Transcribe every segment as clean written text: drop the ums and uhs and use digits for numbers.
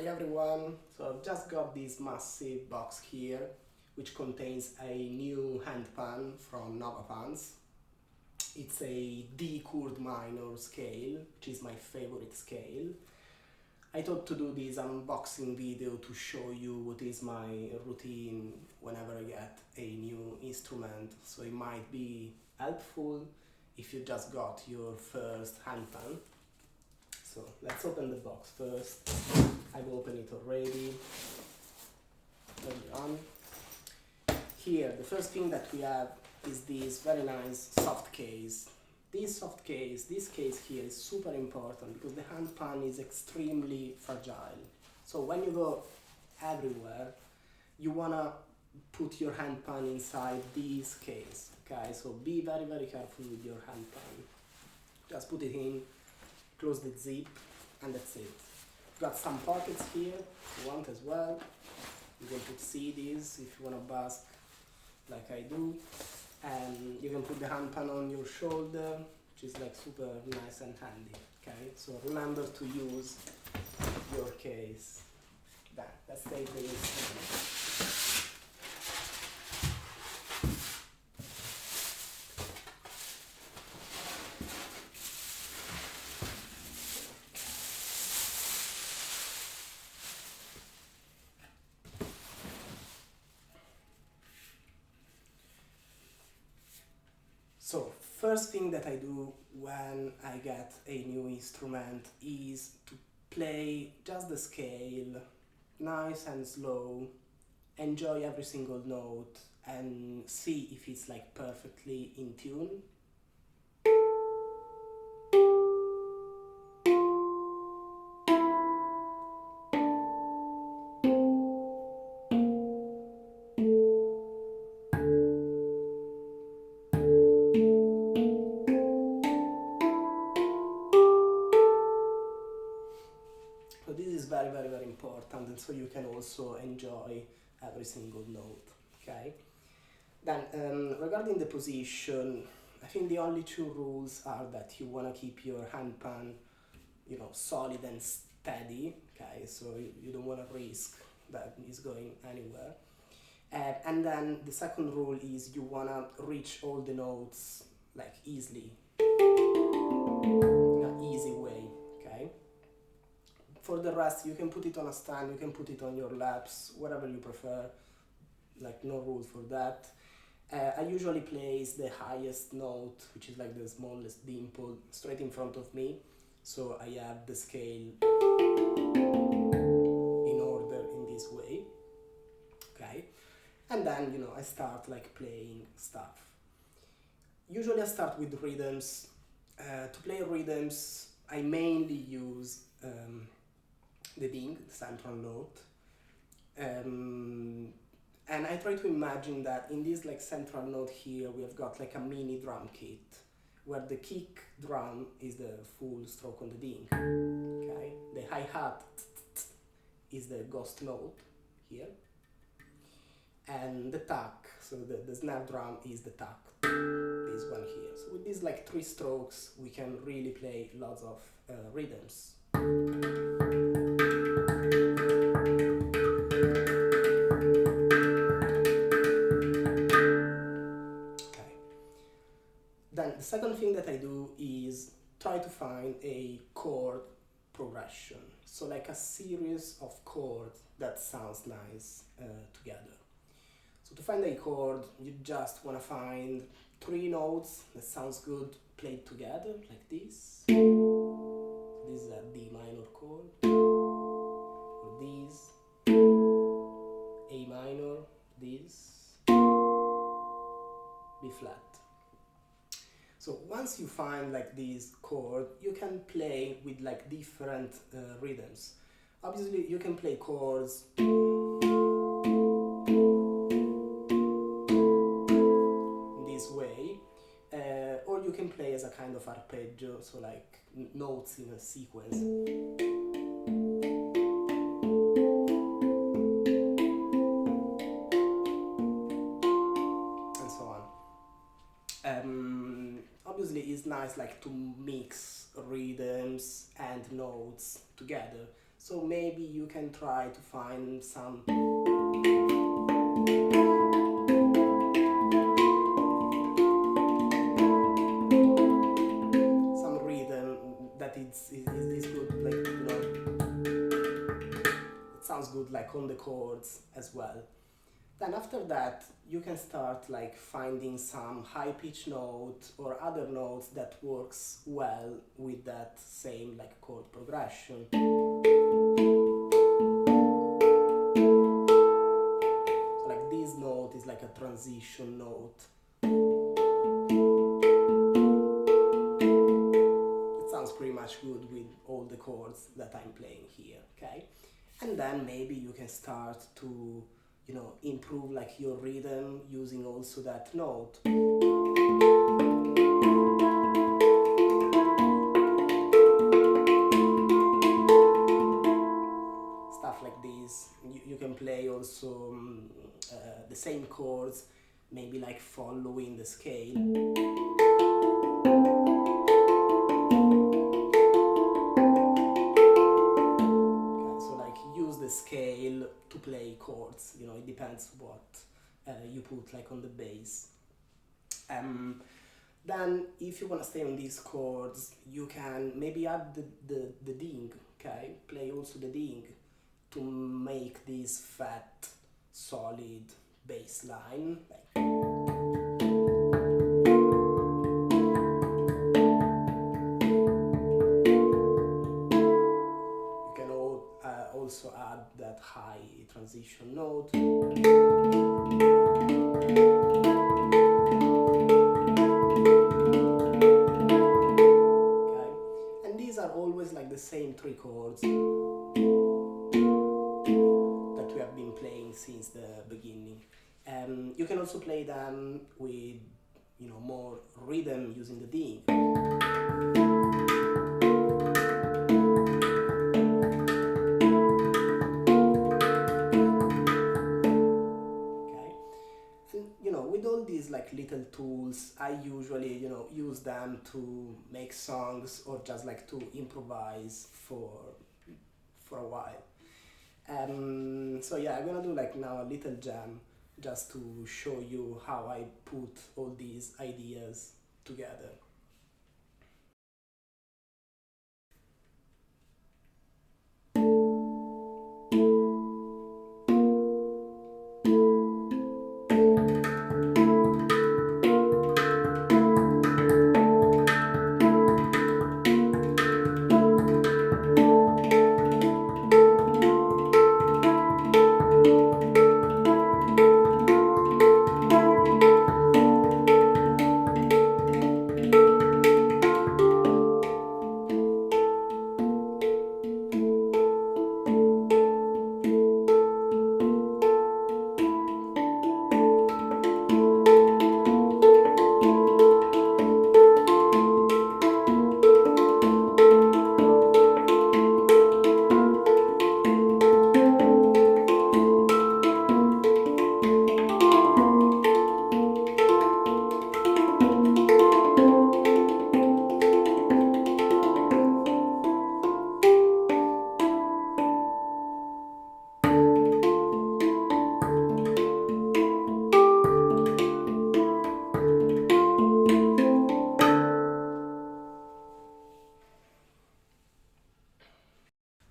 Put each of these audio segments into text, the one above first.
Hi everyone, so I've just got this massive box here which contains a new HandPan from Novapans. It's a D chord minor scale, which is my favorite scale. I thought to do this unboxing video to show you what is my routine whenever I get a new instrument, so it might be helpful if you just got your first HandPan. So let's open the box first. I've opened it already early on. Here, the first thing that we have is this very nice soft case. This case here is super important because the HandPan is extremely fragile. So when you go everywhere, you wanna put your HandPan inside this case, okay? So be very, very careful with your HandPan. Just put it in, close the zip, and that's it. Got some pockets here if you want as well. You can put CDs if you want to bask like I do. And you can put the HandPan on your shoulder, which is like super nice and handy. Okay, so remember to use your case. Then let's take the instrument. So first thing that I do when I get a new instrument is to play just the scale, nice and slow, enjoy every single note and see if it's like perfectly in tune. So this is very, very, very important, and so you can also enjoy every single note, okay? Then regarding the position, I think the only two rules are that you want to keep your HandPan, solid and steady, okay? So you don't want to risk that it's going anywhere. And then the second rule is you want to reach all the notes like easily, in an easy way, okay? For the rest, you can put it on a stand, you can put it on your laps, whatever you prefer, like no rules for that. I usually place the highest note, which is like the smallest dimple, straight in front of me, so I have the scale in order in this way, okay? And then, I start like playing stuff. Usually I start with rhythms. To play rhythms, I mainly use the ding, the central note, and I try to imagine that in this like central note here we have got like a mini drum kit where the kick drum is the full stroke on the ding, okay? The hi-hat is the ghost note here, and the tack, so the snare drum is the tack, this one here. So with these like 3 strokes we can really play lots of rhythms. Then the second thing that I do is try to find a chord progression, so like a series of chords that sounds nice together. So to find a chord, you just want to find 3 notes that sounds good played together, like this. So this is a D minor chord, or this, A minor, this, B flat. So once you find like this chord, you can play with like different rhythms. Obviously you can play chords in this way, or you can play as a kind of arpeggio, so like notes in a sequence. And so on. Obviously it's nice like to mix rhythms and notes together, So maybe you can try to find some rhythm that is good, like, you know, it sounds good like on the chords as well. Then after that, you can start like finding some high pitch note or other notes that works well with that same like chord progression. So like this note is like a transition note. It sounds pretty much good with all the chords that I'm playing here, okay? And then maybe you can start to, you know, improve like your rhythm using also that note. Stuff like this. You can play also the same chords, maybe like following the scale. Scale to play chords, you know, it depends what you put like on the bass. Then if you want to stay on these chords, you can maybe add the ding, okay? Play also the ding to make this fat, solid bass line. Also add that high transition note. Okay, and these are always like the same three chords that we have been playing since the beginning. You can also play them with, you know, more rhythm using the ding. Like little tools, I usually, you know, use them to make songs or just like to improvise for a while. So yeah, I'm gonna do like now a little jam just to show you how I put all these ideas together.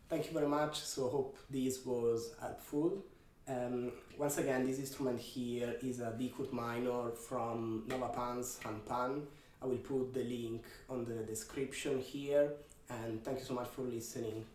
Thank you very much, so hope this was helpful. Once again, this instrument here is a D chord minor from Pan's HandPan. I will put the link on the description here, and thank you so much for listening.